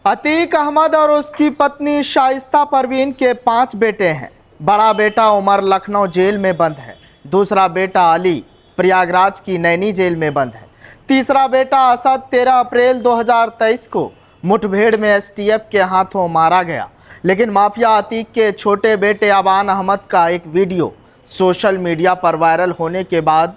अतीक अहमद और उसकी पत्नी शाइस्ता परवीन के 5 बेटे हैं। बड़ा बेटा उमर लखनऊ जेल में बंद है। दूसरा बेटा अली प्रयागराज की नैनी जेल में बंद है। तीसरा बेटा असद 13 अप्रैल 2023 को मुठभेड़ में एसटीएफ के हाथों मारा गया। लेकिन माफिया अतीक के छोटे बेटे अबान अहमद का एक वीडियो सोशल मीडिया पर वायरल होने के बाद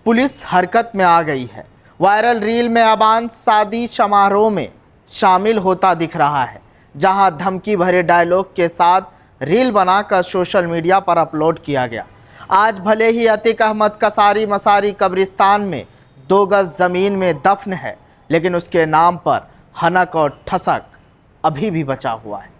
पुलिस हरकत में आ गई है। वायरल रील में अबान शादी समारोह में शामिल होता दिख रहा है, जहां धमकी भरे डायलॉग के साथ रील बनाकर सोशल मीडिया पर अपलोड किया गया। आज भले ही अतीक अहमद कसारी मसारी कब्रिस्तान में 2 गज जमीन में दफन है, लेकिन उसके नाम पर हनक और ठसक अभी भी बचा हुआ है।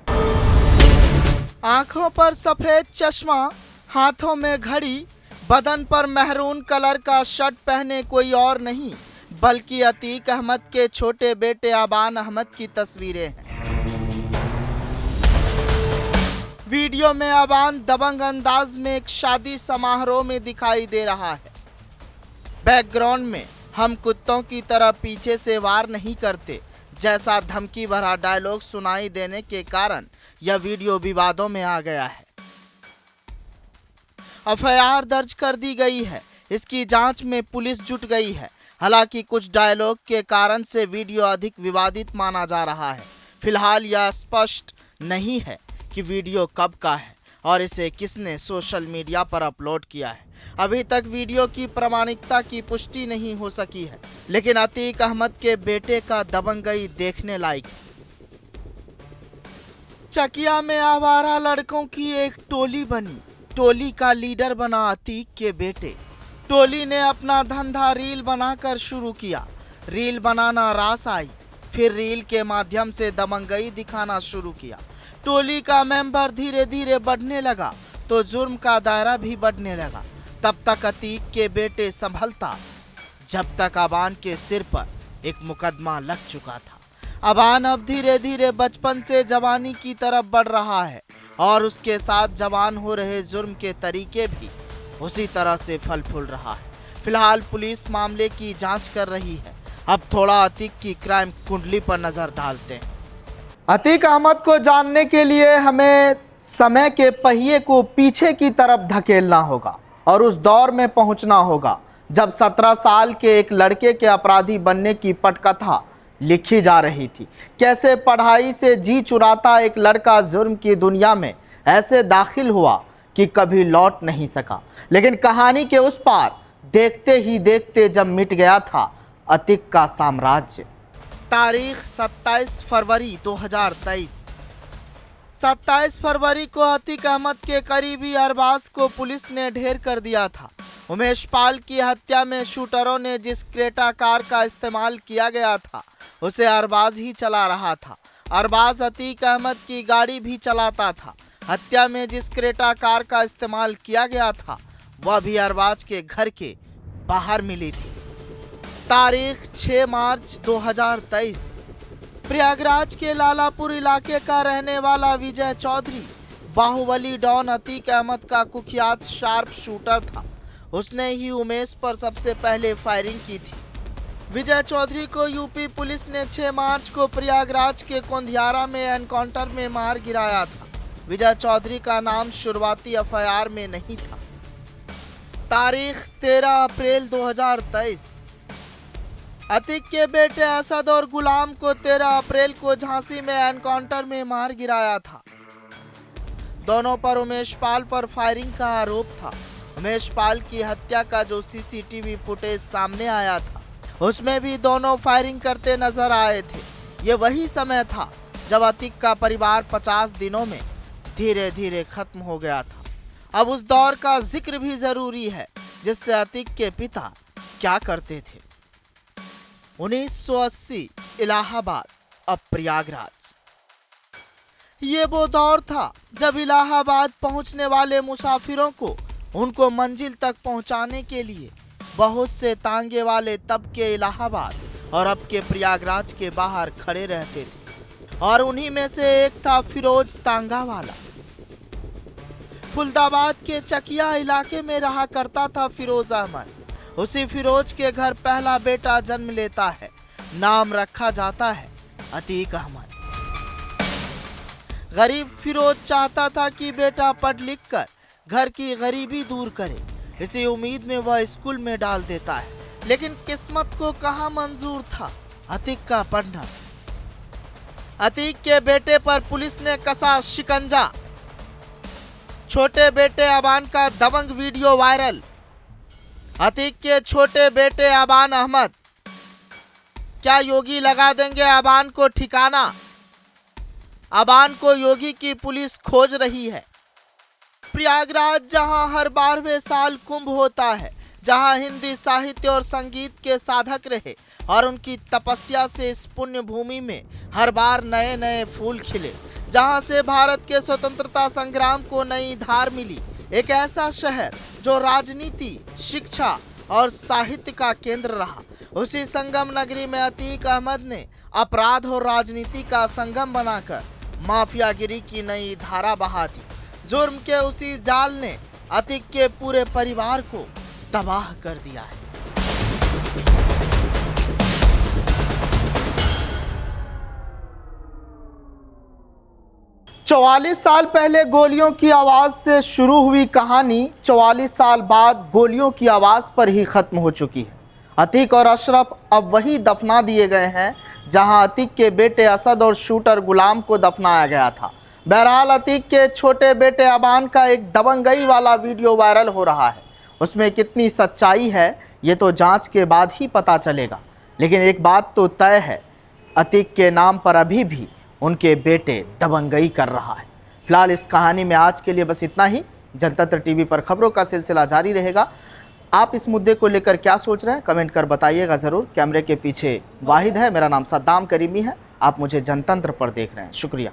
आंखों पर सफेद चश्मा, हाथों में घड़ी, बदन पर मेहरून कलर का शर्ट पहने कोई और नहीं बल्कि अतीक अहमद के छोटे बेटे अबान अहमद की तस्वीरें हैं। वीडियो में अबान दबंग अंदाज में एक शादी समारोह में दिखाई दे रहा है। बैकग्राउंड में हम कुत्तों की तरह पीछे से वार नहीं करते जैसा धमकी भरा डायलॉग सुनाई देने के कारण यह वीडियो विवादों में आ गया है। एफआईआर दर्ज कर दी गई है। इसकी जांच में पुलिस जुट गई है। हालांकि कुछ डायलॉग के कारण से वीडियो अधिक विवादित माना जा रहा है। फिलहाल यह स्पष्ट नहीं है कि वीडियो कब का है और इसे किसने सोशल मीडिया पर अपलोड किया है। अभी तक वीडियो की प्रामाणिकता की पुष्टि नहीं हो सकी है, लेकिन अतीक अहमद के बेटे का दबंगई देखने लायक है। चकिया में आवारा लड़कों की एक टोली बनी। टोली का लीडर बना अतीक के बेटे। टोली ने अपना धंधा रील बनाकर शुरू किया। रील बनाना रास आई, फिर रील के माध्यम से दबंगई दिखाना शुरू किया। टोली का मेंबर धीरे धीरे बढ़ने लगा तो जुर्म का दायरा भी बढ़ने लगा। तब तक अतीक के बेटे संभलता जब तक अबान के सिर पर एक मुकदमा लग चुका था। अबान अब धीरे धीरे बचपन से जवानी की तरफ बढ़ रहा है और उसके साथ जवान हो रहे जुर्म के तरीके भी उसी तरह से फल फूल रहा है। फिलहाल पुलिस मामले की जांच कर रही है। अब थोड़ा अतीक की क्राइम कुंडली पर नजर डालते हैं। अतीक अहमद को जानने के लिए हमें समय के पहिए को पीछे की तरफ धकेलना होगा और उस दौर में पहुंचना होगा जब 17 साल के एक लड़के के अपराधी बनने की पटकथा लिखी जा रही थी। कैसे पढ़ाई से जी चुराता एक लड़का जुर्म की दुनिया में ऐसे दाखिल हुआ कि कभी लौट नहीं सका। लेकिन कहानी के उस पार देखते ही देखते जब मिट गया था अतीक का साम्राज्य। तारीख 27 फरवरी 2023। 27 फरवरी को अतीक अहमद के करीबी अरबाज को पुलिस ने ढेर कर दिया था। उमेश पाल की हत्या में शूटरों ने जिस क्रेटा कार का इस्तेमाल किया गया था उसे अरबाज ही चला रहा था। अरबाज अतीक अहमद की गाड़ी भी चलाता था। हत्या में जिस क्रेटा कार का इस्तेमाल किया गया था वह भी अरबाज के घर के बाहर मिली थी। तारीख 6 मार्च 2023। प्रयागराज के लालापुर इलाके का रहने वाला विजय चौधरी बाहुबली डॉन अतीक अहमद का कुख्यात शार्प शूटर था। उसने ही उमेश पर सबसे पहले फायरिंग की थी। विजय चौधरी को यूपी पुलिस ने 6 मार्च को प्रयागराज के कोंधियारा में एनकाउंटर में मार गिराया था। विजय चौधरी का नाम शुरुआती एफआईआर में नहीं था। तारीख 13 अप्रैल 2023। अतीक के बेटे असद और गुलाम को 13 अप्रैल को झांसी में एनकाउंटर में मार गिराया था। दोनों पर उमेश पाल पर फायरिंग का आरोप था। उमेश पाल की हत्या का जो सीसीटीवी फुटेज सामने आया था उसमें भी दोनों फायरिंग करते नजर आए थे। ये वही समय था जब अतीक का परिवार 50 दिनों में धीरे धीरे खत्म हो गया था। अब उस दौर का जिक्र भी जरूरी है जिससे अतीक के पिता क्या करते थे। 1980 इलाहाबाद, अब प्रयागराज। ये वो दौर था जब इलाहाबाद पहुंचने वाले मुसाफिरों को उनको मंजिल तक पहुंचाने के लिए बहुत से तांगे वाले तब के इलाहाबाद और अब के प्रयागराज के बाहर खड़े रहते थे और उन्हीं में से एक था फिरोज तांगा वाला। फुलदाबाद के चकिया इलाके में रहा करता था फिरोज अहमद। उसी फिरोज के घर पहला बेटा जन्म लेता है। नाम रखा जाता है अतीक अहमद। गरीब फिरोज चाहता था कि बेटा पढ़ लिख कर घर की गरीबी दूर करे। इसी उम्मीद में वह स्कूल में डाल देता है, लेकिन किस्मत को कहाँ मंजूर था अतीक का पढ़ना। अतीक के बेटे पर पुलिस ने कसा शिकंजा। छोटे बेटे अबान का दबंग वीडियो वायरल। अतीक के छोटे बेटे अबान अहमद, क्या योगी लगा देंगे अबान को ठिकाना? अबान को योगी की पुलिस खोज रही है। प्रयागराज, जहां हर 12वें साल कुंभ होता है, जहां हिंदी साहित्य और संगीत के साधक रहे और उनकी तपस्या से इस पुण्य भूमि में हर बार नए नए फूल खिले, जहां से भारत के स्वतंत्रता संग्राम को नई धार मिली। एक ऐसा शहर जो राजनीति, शिक्षा और साहित्य का केंद्र रहा, उसी संगम नगरी में अतीक अहमद ने अपराध और राजनीति का संगम बनाकर माफियागिरी की नई धारा बहा दी। जुर्म के उसी जाल ने अतीक के पूरे परिवार को तबाह कर दिया है। चौवालीस साल पहले गोलियों की आवाज से शुरू हुई कहानी 44 साल बाद गोलियों की आवाज पर ही खत्म हो चुकी है। अतीक और अशरफ अब वही दफना दिए गए हैं जहां अतीक के बेटे असद और शूटर गुलाम को दफनाया गया था। बहरहाल, अतीक के छोटे बेटे अबान का एक दबंगई वाला वीडियो वायरल हो रहा है। उसमें कितनी सच्चाई है ये तो जांच के बाद ही पता चलेगा, लेकिन एक बात तो तय है, अतीक के नाम पर अभी भी उनके बेटे दबंगई कर रहा है। फिलहाल इस कहानी में आज के लिए बस इतना ही। जनतंत्र टीवी पर खबरों का सिलसिला जारी रहेगा। आप इस मुद्दे को लेकर क्या सोच रहे हैं कमेंट कर बताइएगा ज़रूर। कैमरे के पीछे वाहिद है, मेरा नाम सद्दाम करीमी है। आप मुझे जनतंत्र पर देख रहे हैं। शुक्रिया।